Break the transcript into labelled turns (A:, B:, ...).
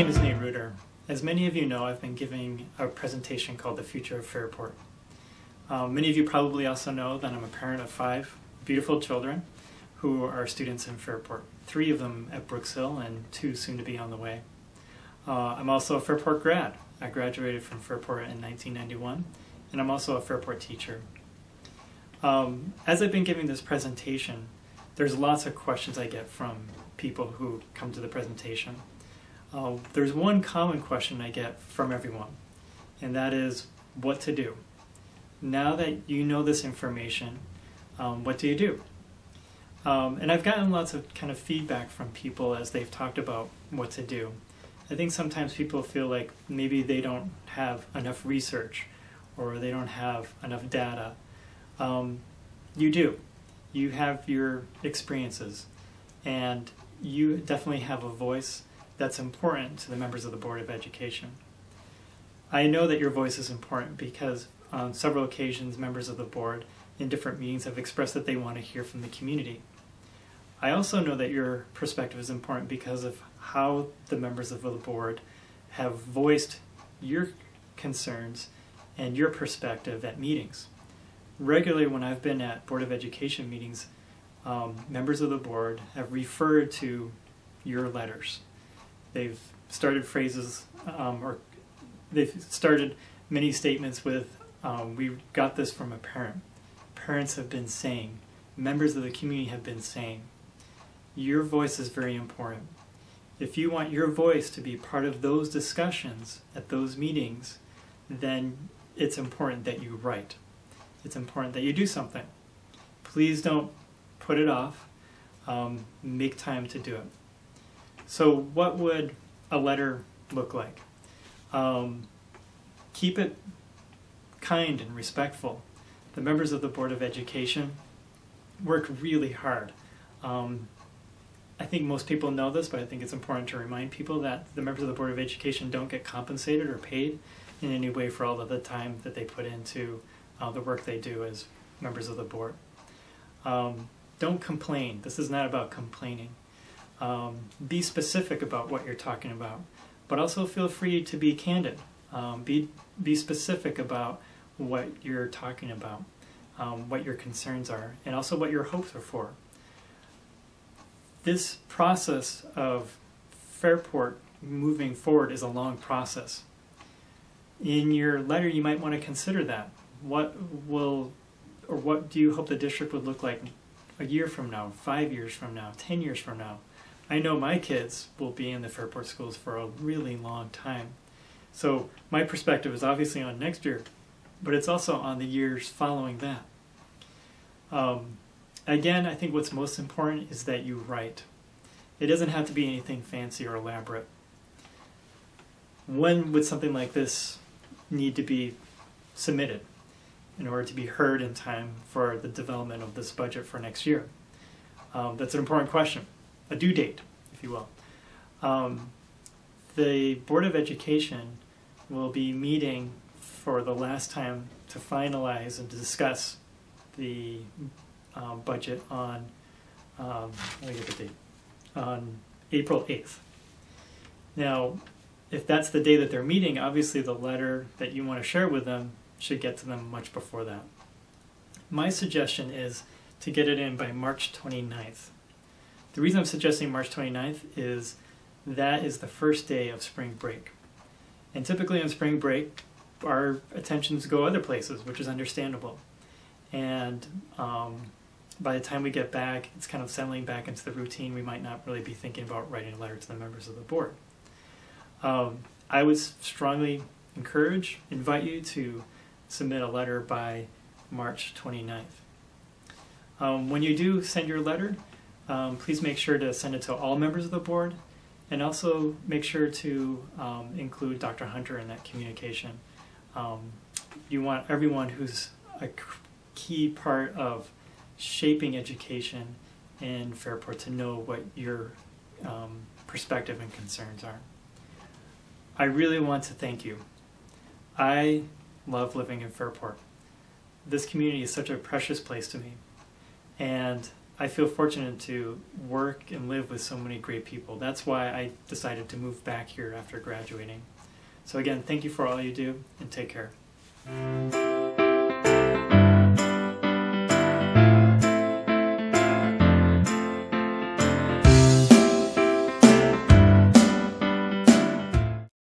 A: name is Nate Reuter. As many of you know, I've been giving a presentation called The Future of Fairport. Many of you probably also know that I'm a parent of 5 beautiful children who are students in Fairport. 3 of them at Brooks Hill and 2 soon to be on the way. I'm also a Fairport grad. I graduated from Fairport in 1991, and I'm also a Fairport teacher. As I've been giving this presentation, there's lots of questions I get from people who come to the presentation. There's one common question I get from everyone, and that is what to do. Now that you know this information, what do you do? And I've gotten lots of kind of feedback from people as they've talked about what to do. I think sometimes people feel like maybe they don't have enough research or they don't have enough data. You do. You have your experiences, and you definitely have a voice that's important to the members of the Board of Education. I know that your voice is important because on several occasions members of the board in different meetings have expressed that they want to hear from the community. I also know that your perspective is important because of how the members of the board have voiced your concerns and your perspective at meetings. Regularly when I've been at Board of Education meetings, members of the board have referred to your letters. They've started phrases, or they've started many statements with, we got this from a parent. Parents have been saying, members of the community have been saying. Your voice is very important. If you want your voice to be part of those discussions at those meetings, then it's important that you write. It's important that you do something. Please don't put it off. Make time to do it. So what would a letter look like? Keep it kind and respectful. The members of the Board of Education work really hard. I think most people know this, but I think it's important to remind people that the members of the Board of Education don't get compensated or paid in any way for all of the time that they put into the work they do as members of the board. Don't complain. This is not about complaining. Be specific about what you're talking about, but also feel free to be candid. Be specific about what you're talking about, what your concerns are, and also what your hopes are for. This process of Fairport moving forward is a long process. In your letter, you might want to consider that. What do you hope the district would look like a year from now, 5 years from now, 10 years from now? I know my kids will be in the Fairport schools for a really long time. So my perspective is obviously on next year, but it's also on the years following that. Again, I think what's most important is that you write. It doesn't have to be anything fancy or elaborate. When would something like this need to be submitted in order to be heard in time for the development of this budget for next year? That's an important question. A due date, if you will. The Board of Education will be meeting for the last time to finalize and to discuss the budget on, let me get the date, on April 8th. Now, if that's the day that they're meeting, obviously the letter that you want to share with them should get to them much before that. My suggestion is to get it in by March 29th. The reason I'm suggesting March 29th is that is the first day of spring break. And typically on spring break, our attentions go other places, which is understandable. And by the time we get back, it's kind of settling back into the routine. We might not really be thinking about writing a letter to the members of the board. I would strongly invite you to submit a letter by March 29th. When you do send your letter, please make sure to send it to all members of the board, and also make sure to include Dr. Hunter in that communication. You want everyone who's a key part of shaping education in Fairport to know what your perspective and concerns are. I really want to thank you. I love living in Fairport. This community is such a precious place to me, and I feel fortunate to work and live with so many great people. That's why I decided to move back here after graduating. So again, thank you for all you do, and take care.